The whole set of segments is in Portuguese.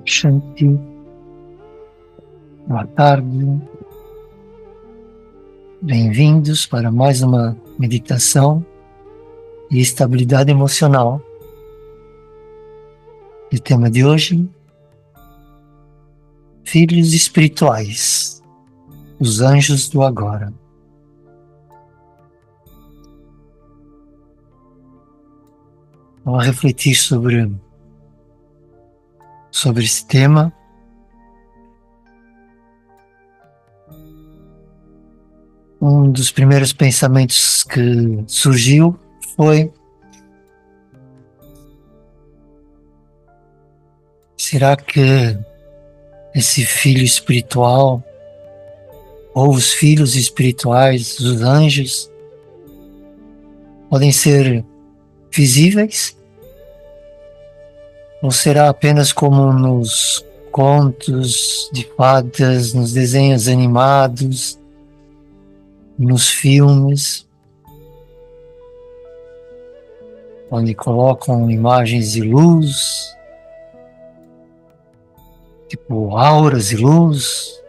Shanti, boa tarde, bem-vindos para mais uma meditação de estabilidade emocional. E o tema de hoje, filhos espirituais, os anjos do agora. Vamos refletir sobre esse tema. Um dos primeiros pensamentos que surgiu foi: será que esse filho espiritual, ou os filhos espirituais, os anjos, podem ser visíveis? Ou será apenas como nos contos de fadas, nos desenhos animados, nos filmes, onde colocam imagens de luz, tipo auras de luz?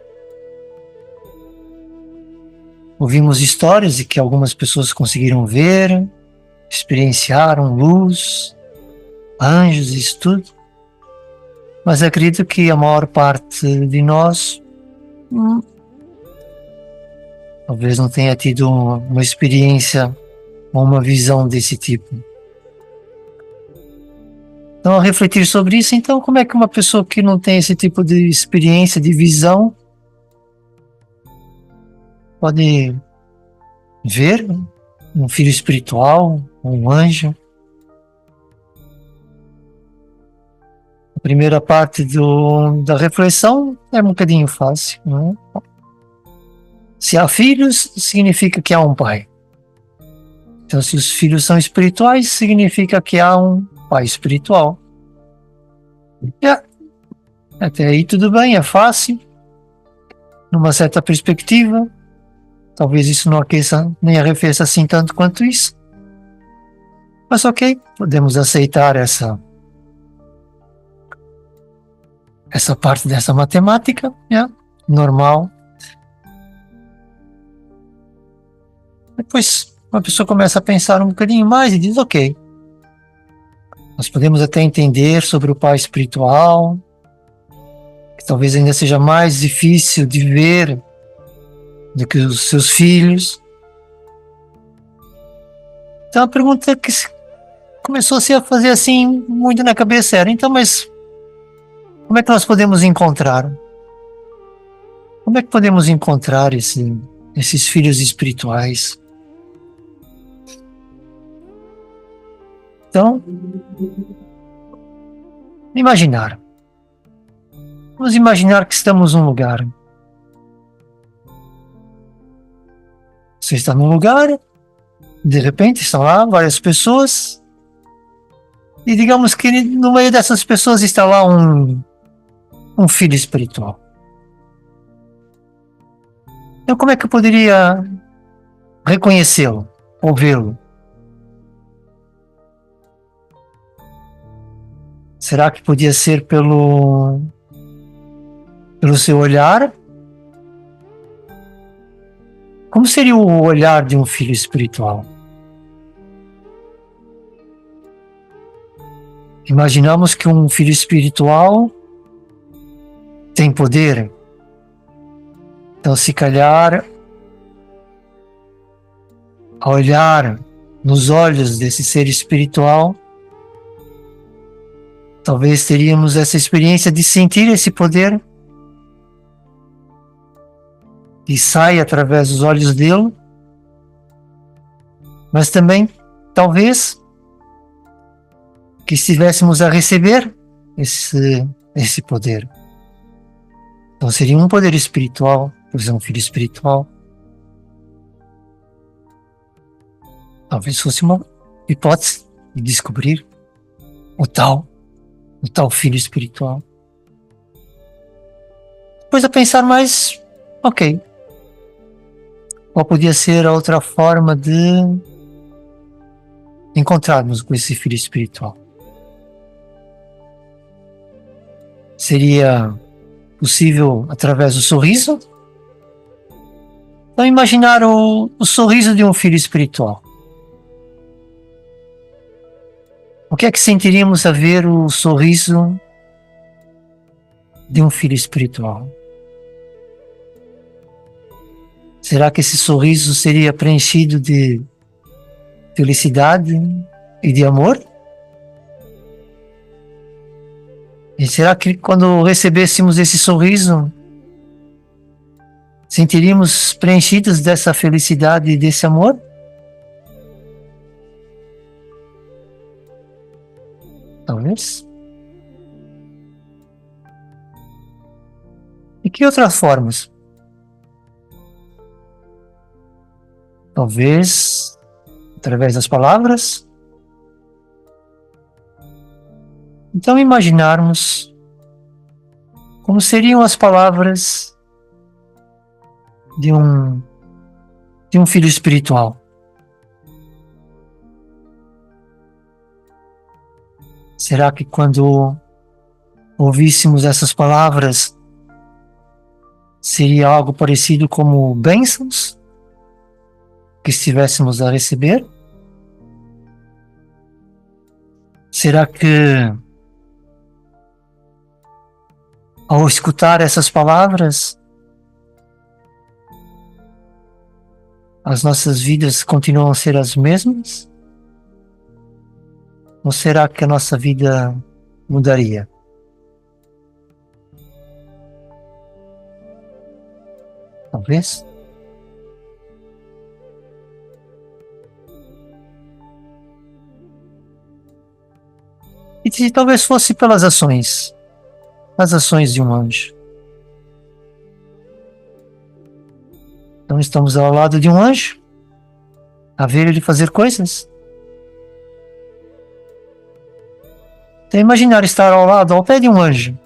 Ouvimos histórias de que algumas pessoas conseguiram ver, experienciaram luz, anjos, isso tudo, mas acredito que a maior parte de nós talvez não tenha tido uma experiência ou uma visão desse tipo. Então, ao refletir sobre isso, então, como é que uma pessoa que não tem esse tipo de experiência, de visão, pode ver um filho espiritual, um anjo? A primeira parte da reflexão é um bocadinho fácil, não é? Se há filhos, significa que há um pai. Então, se os filhos são espirituais, significa que há um pai espiritual. Até aí tudo bem, é fácil, numa certa perspectiva. Talvez isso não aqueça nem arrefeça assim tanto quanto isso. Mas ok, podemos aceitar essa parte dessa matemática, normal. Depois uma pessoa começa a pensar um bocadinho mais e diz: ok, nós podemos até entender sobre o pai espiritual, que talvez ainda seja mais difícil de ver do que os seus filhos. Então a pergunta que começou-se a fazer assim muito na cabeça era, então, mas como é que nós podemos encontrar? Como é que podemos encontrar esses filhos espirituais? Então, imaginar. Vamos imaginar que estamos num lugar. Você está num lugar, de repente estão lá várias pessoas, e digamos que no meio dessas pessoas está lá um filho espiritual. Então, como é que eu poderia reconhecê-lo ou vê-lo? Será que podia ser pelo seu olhar? Como seria o olhar de um filho espiritual? Imaginamos que um filho espiritual tem poder. Então, se calhar, ao olhar nos olhos desse ser espiritual, talvez teríamos essa experiência de sentir esse poder que sai através dos olhos dele, mas também, talvez, que estivéssemos a receber esse poder. Então seria um poder espiritual, por exemplo, um filho espiritual. Talvez fosse uma hipótese de descobrir o tal filho espiritual. Depois a pensar mais, ok, qual podia ser a outra forma de encontrarmos com esse filho espiritual? Seria possível através do sorriso? Então imaginar o sorriso de um filho espiritual. O que é que sentiríamos a ver o sorriso de um filho espiritual? Será que esse sorriso seria preenchido de felicidade e de amor? E será que quando recebêssemos esse sorriso, sentiríamos preenchidos dessa felicidade e desse amor? Talvez. E que outras formas? Talvez através das palavras. Então imaginarmos como seriam as palavras de um filho espiritual. Será que quando ouvíssemos essas palavras seria algo parecido como bênçãos que estivéssemos a receber? Será que ao escutar essas palavras as nossas vidas continuam a ser as mesmas? Ou será que a nossa vida mudaria? Talvez. E se talvez fosse pelas ações, as ações de um anjo. Então estamos ao lado de um anjo, a ver ele fazer coisas. Então imaginar estar ao pé de um anjo.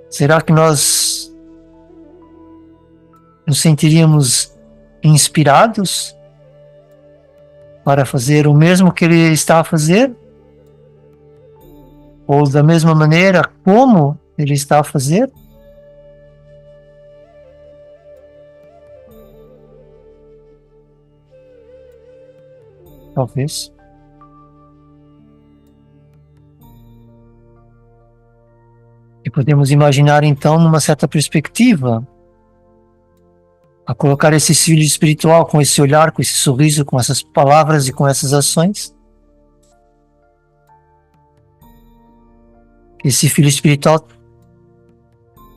Será que nós nos sentiríamos inspirados para fazer o mesmo que ele está a fazer? Ou da mesma maneira como ele está a fazer? Talvez. E E podemos imaginar então, numa certa perspectiva, a colocar esse filho espiritual com esse olhar, com esse sorriso, com essas palavras e com essas ações. Esse filho espiritual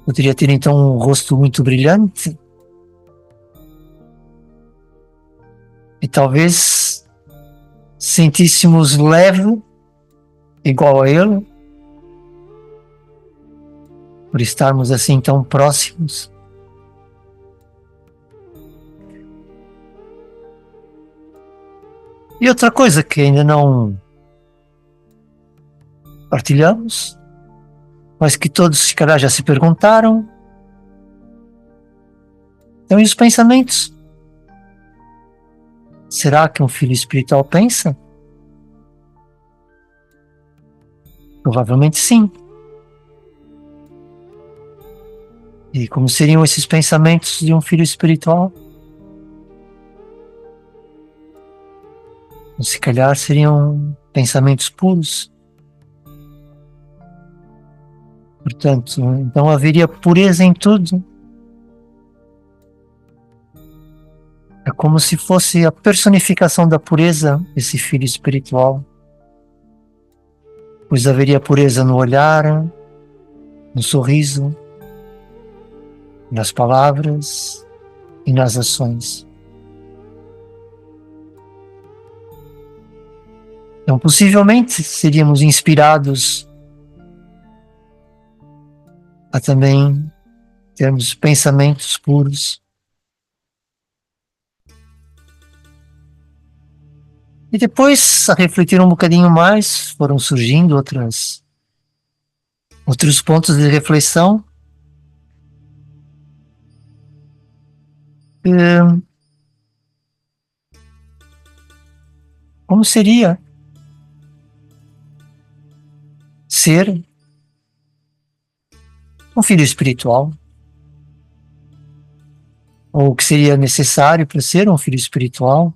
poderia ter então um rosto muito brilhante e talvez sentíssemos leve, igual a ele, por estarmos assim tão próximos. E outra coisa que ainda não partilhamos, mas que todos, se calhar, já se perguntaram, então, e os pensamentos? Será que um filho espiritual pensa? Provavelmente sim. E como seriam esses pensamentos de um filho espiritual? Ou se calhar seriam pensamentos puros. Portanto, então haveria pureza em tudo. É como se fosse a personificação da pureza, esse filho espiritual. Pois haveria pureza no olhar, no sorriso, nas palavras e nas ações. Então, possivelmente, seríamos inspirados a também termos pensamentos puros. E depois, a refletir um bocadinho mais, foram surgindo outros pontos de reflexão. Como seria ser um filho espiritual? Ou o que seria necessário para ser um filho espiritual?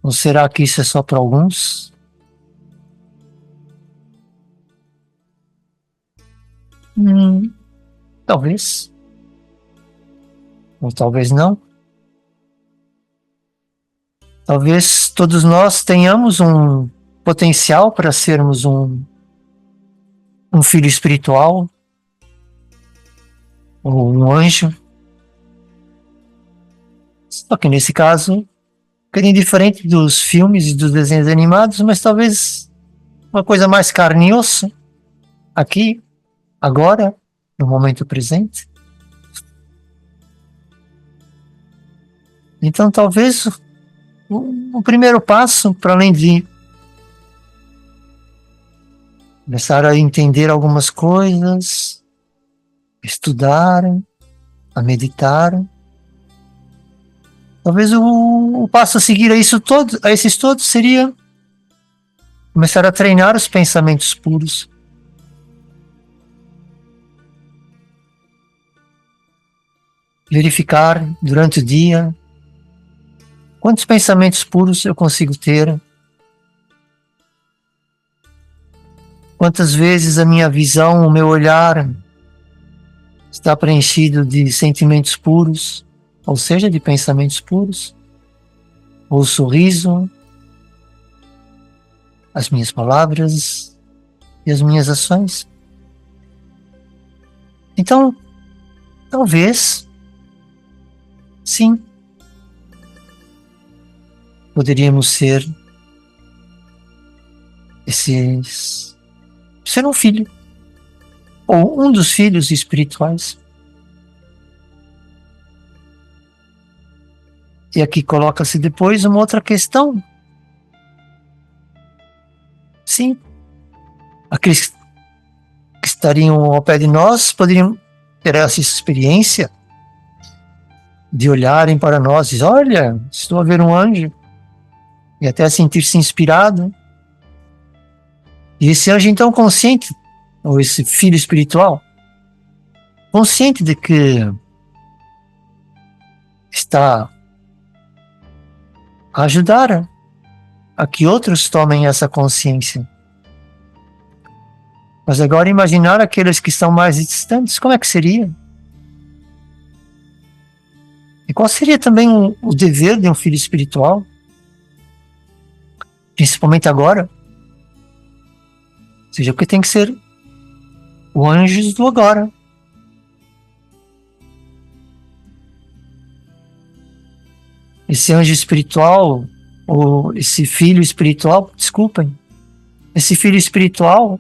Ou será que isso é só para alguns? Talvez. Ou talvez não. Talvez todos nós tenhamos um potencial para sermos um filho espiritual ou um anjo. Só que nesse caso, um bocadinho diferente dos filmes e dos desenhos animados, mas talvez uma coisa mais carne e osso, aqui, agora, no momento presente. Então talvez o primeiro passo, para além de começar a entender algumas coisas, estudar, a meditar, talvez o passo a seguir a esses todos seria começar a treinar os pensamentos puros. Verificar durante o dia quantos pensamentos puros eu consigo ter, quantas vezes a minha visão, o meu olhar está preenchido de sentimentos puros, ou seja, de pensamentos puros, ou o sorriso, as minhas palavras e as minhas ações. Então, talvez, sim, poderíamos ser um filho, ou um dos filhos espirituais. E aqui coloca-se depois uma outra questão. Sim, aqueles que estariam ao pé de nós poderiam ter essa experiência de olharem para nós e dizer, olha, estou a ver um anjo, e até sentir-se inspirado. E esse anjo então consciente, ou esse filho espiritual, consciente de que está a ajudar a que outros tomem essa consciência. Mas agora imaginar aqueles que estão mais distantes, como é que seria? E qual seria também o dever de um filho espiritual? Principalmente agora? Ou seja, porque tem que ser o anjo do agora. Esse anjo espiritual, ou esse filho espiritual, desculpem, esse filho espiritual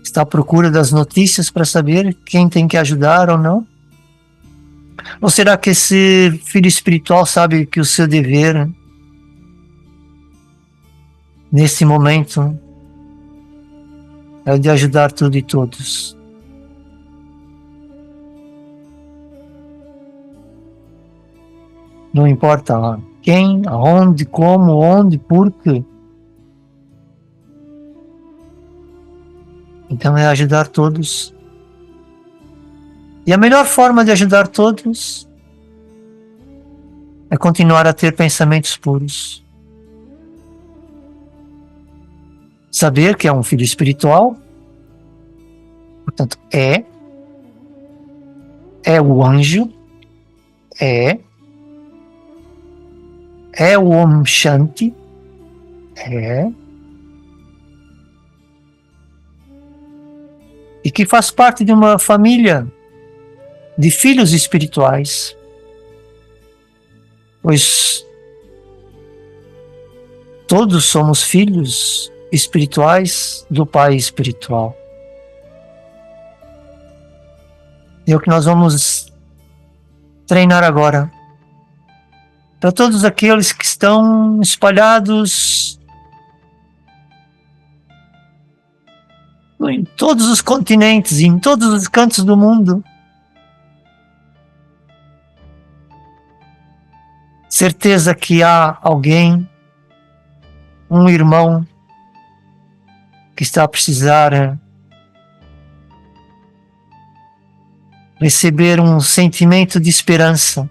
está à procura das notícias para saber quem tem que ajudar ou não? Ou será que esse filho espiritual sabe que o seu dever, nesse momento, é o de ajudar tudo e todos? Não importa quem, aonde, como, onde, por quê. Então é ajudar todos. E a melhor forma de ajudar todos é continuar a ter pensamentos puros. Saber que é um filho espiritual, portanto, é o anjo, é o Om Shanti, e que faz parte de uma família de filhos espirituais, pois todos somos filhos espirituais do Pai espiritual. E é o que nós vamos treinar agora. Para todos aqueles que estão espalhados em todos os continentes, em todos os cantos do mundo. Certeza que há alguém, um irmão, que está a precisar receber um sentimento de esperança,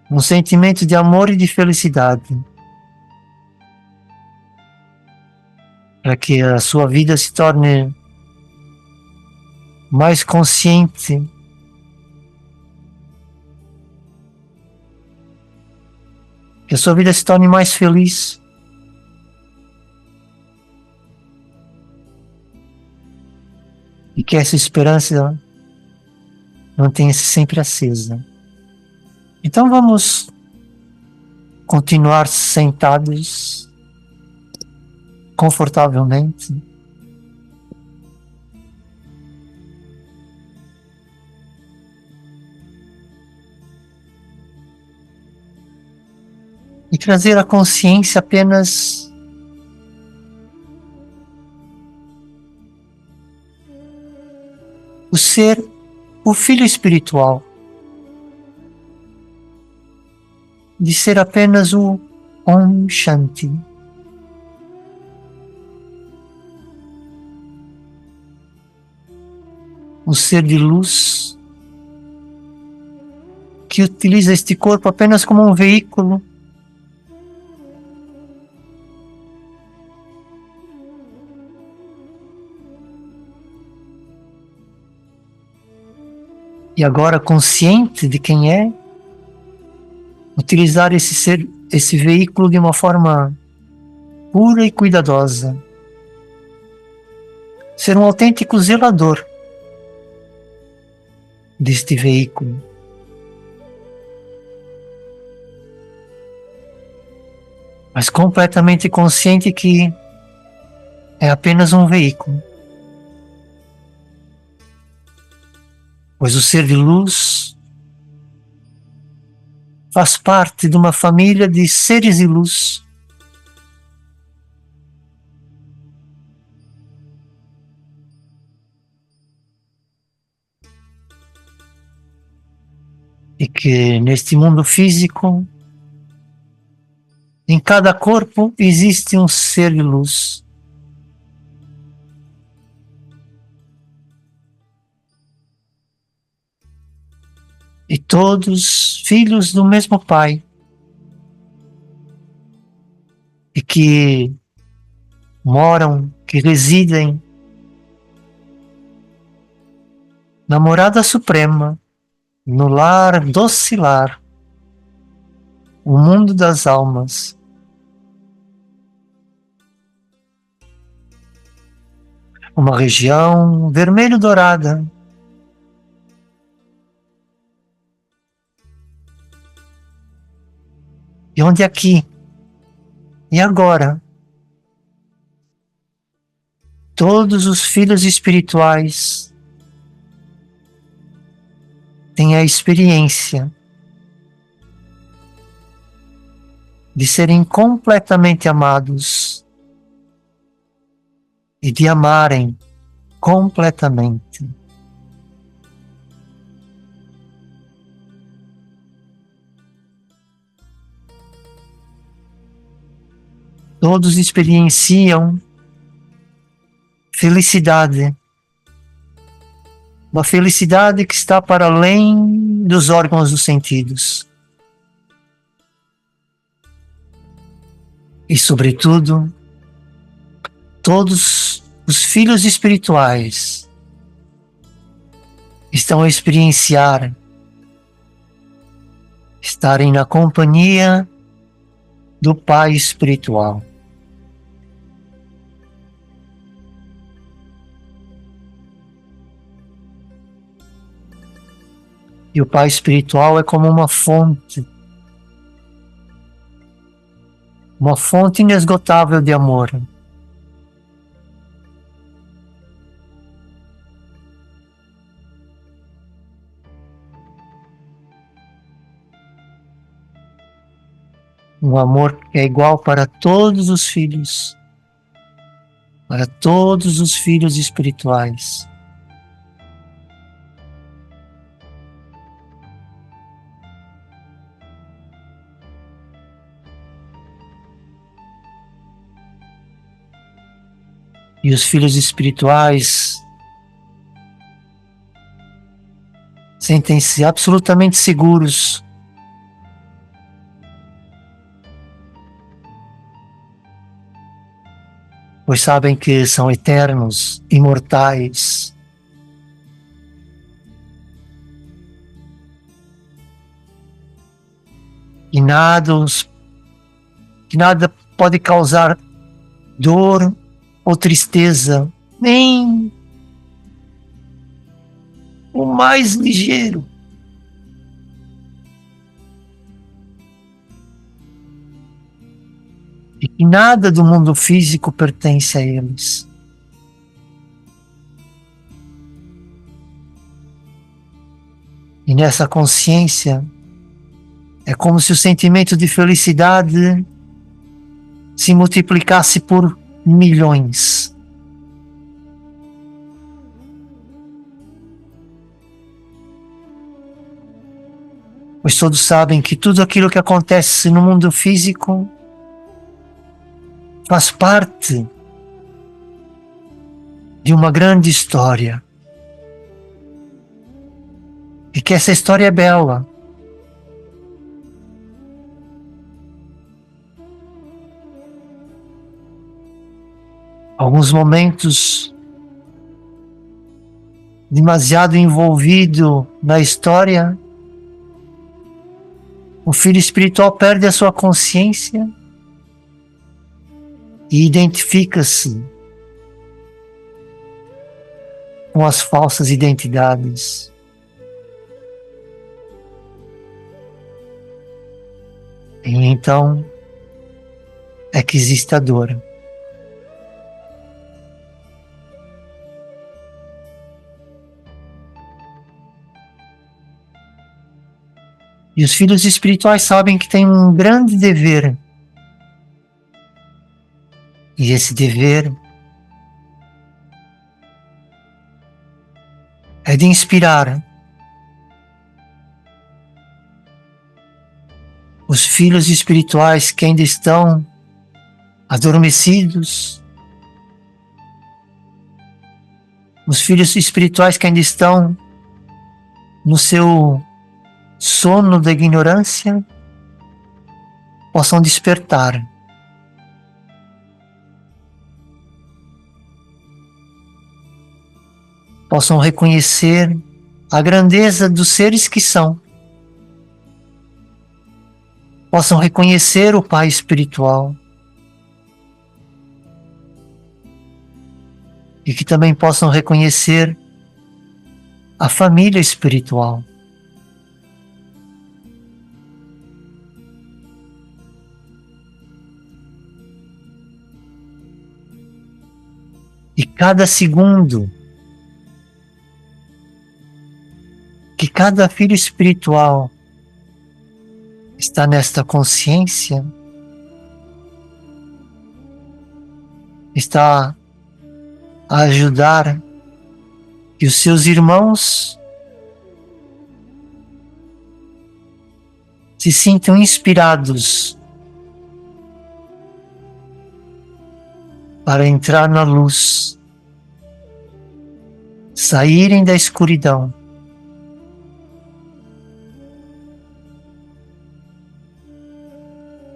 um sentimento de amor e de felicidade, para que a sua vida se torne mais consciente, que a sua vida se torne mais feliz. E que essa esperança mantenha-se sempre acesa. Então vamos continuar sentados confortavelmente. E trazer à consciência apenas o ser, o filho espiritual, de ser apenas o Om Shanti. Um ser de luz que utiliza este corpo apenas como um veículo e agora consciente de quem é, utilizar esse ser, esse veículo de uma forma pura e cuidadosa. Ser um autêntico zelador deste veículo. Mas completamente consciente que é apenas um veículo. Pois o ser de luz faz parte de uma família de seres de luz e que neste mundo físico, em cada corpo existe um ser de luz. E todos filhos do mesmo Pai. E que moram, que residem na morada suprema, no lar docilar, o mundo das almas. Uma região vermelho-dourada, e onde aqui e agora todos os filhos espirituais têm a experiência de serem completamente amados e de amarem completamente. Todos experienciam felicidade, uma felicidade que está para além dos órgãos dos sentidos. E, sobretudo, todos os filhos espirituais estão a experienciar estarem na companhia do Pai espiritual. E o Pai espiritual é como uma fonte inesgotável de amor. Um amor que é igual para todos os filhos espirituais. E os filhos espirituais sentem-se absolutamente seguros pois sabem que são eternos, imortais. E nada pode causar dor ou tristeza, nem o mais ligeiro. E que nada do mundo físico pertence a eles. E nessa consciência, é como se o sentimento de felicidade se multiplicasse por milhões. Pois todos sabem que tudo aquilo que acontece no mundo físico faz parte de uma grande história. E que essa história é bela. Alguns momentos demasiado envolvido na história, o filho espiritual perde a sua consciência e identifica-se com as falsas identidades. E então é que existe a dor. E os filhos espirituais sabem que têm um grande dever. E esse dever é de inspirar os filhos espirituais que ainda estão adormecidos, os filhos espirituais que ainda estão no seu sono da ignorância, possam despertar possam reconhecer a grandeza dos seres que são, possam reconhecer o Pai espiritual e que também possam reconhecer a família espiritual. E cada segundo que cada filho espiritual está nesta consciência, está a ajudar que os seus irmãos se sintam inspirados para entrar na luz, saírem da escuridão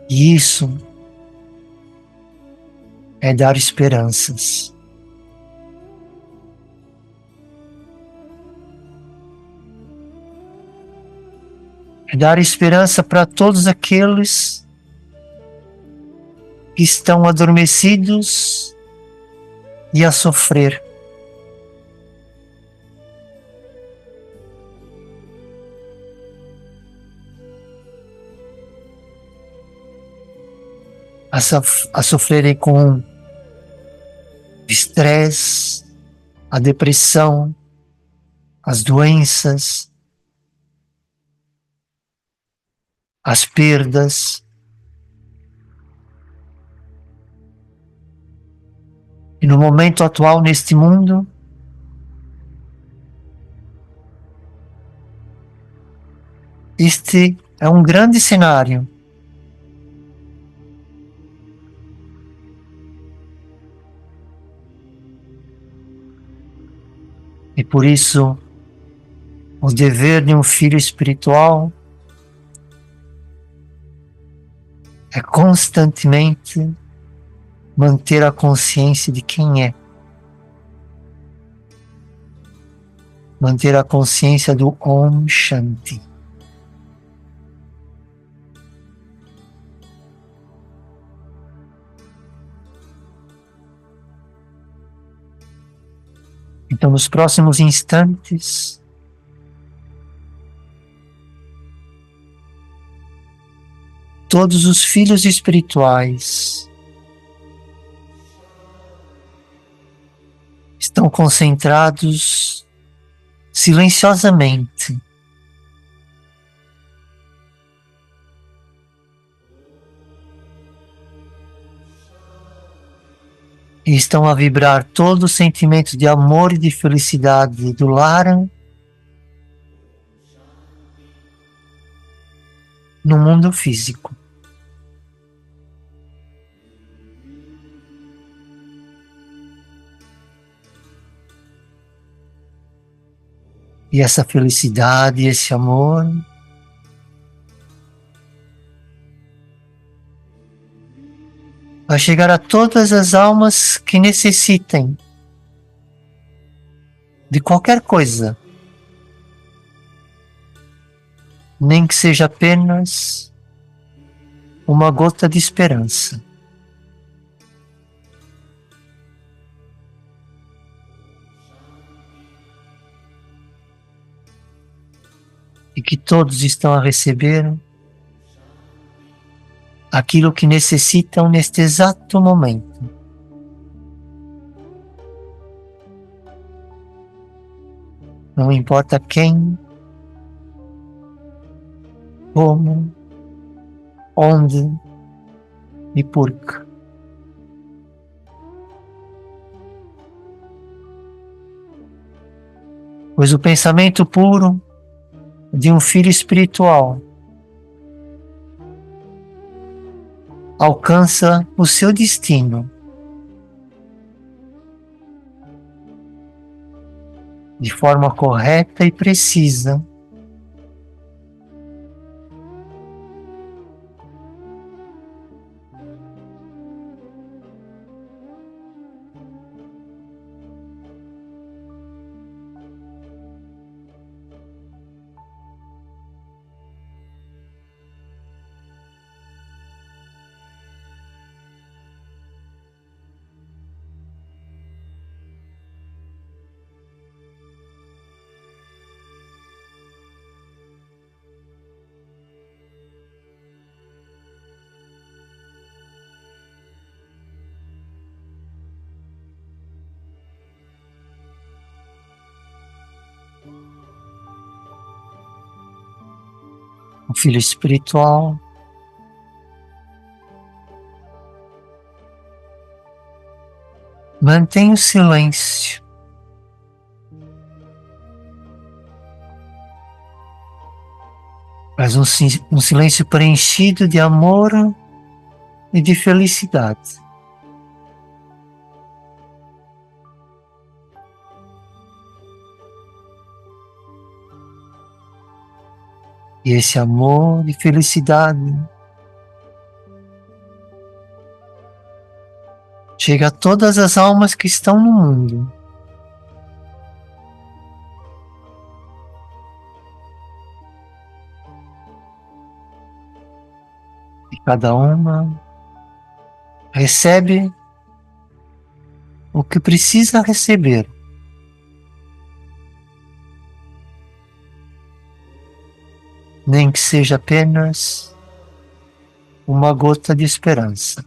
e isso é dar esperanças. É dar esperança para todos aqueles que estão adormecidos e a sofrer. A sofrerem com estresse, a depressão, as doenças, as perdas. E no momento atual neste mundo, este é um grande cenário. E por isso, o dever de um filho espiritual é constantemente manter a consciência de quem é. Manter a consciência do Om Shanti. Então, nos próximos instantes, todos os filhos espirituais estão concentrados silenciosamente e estão a vibrar todo o sentimento de amor e de felicidade do lar no mundo físico. E essa felicidade, esse amor vai chegar a todas as almas que necessitem de qualquer coisa, nem que seja apenas uma gota de esperança. E que todos estão a receber aquilo que necessitam neste exato momento. Não importa quem, como, onde e porquê. Pois o pensamento puro de um filho espiritual alcança o seu destino de forma correta e precisa, um filho espiritual, mantém o silêncio. Faz um silêncio preenchido de amor e de felicidade. E esse amor e felicidade chega a todas as almas que estão no mundo. E cada uma recebe o que precisa receber. Nem que seja apenas uma gota de esperança.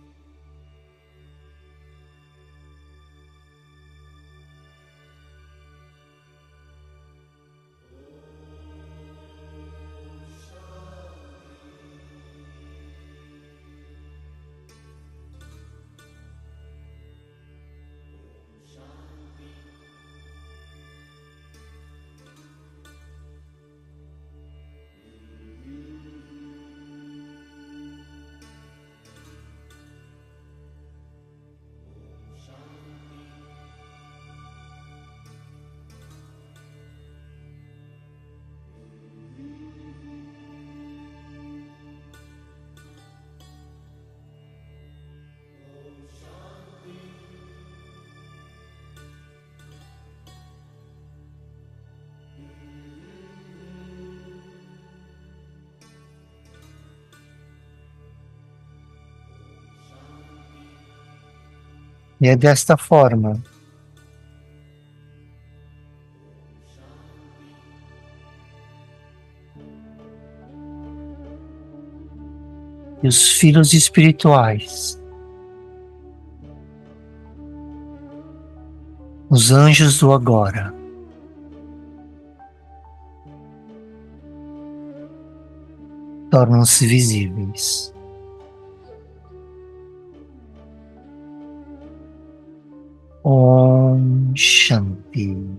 E é desta forma que os filhos espirituais, os anjos do agora, tornam-se visíveis. Om Shanti.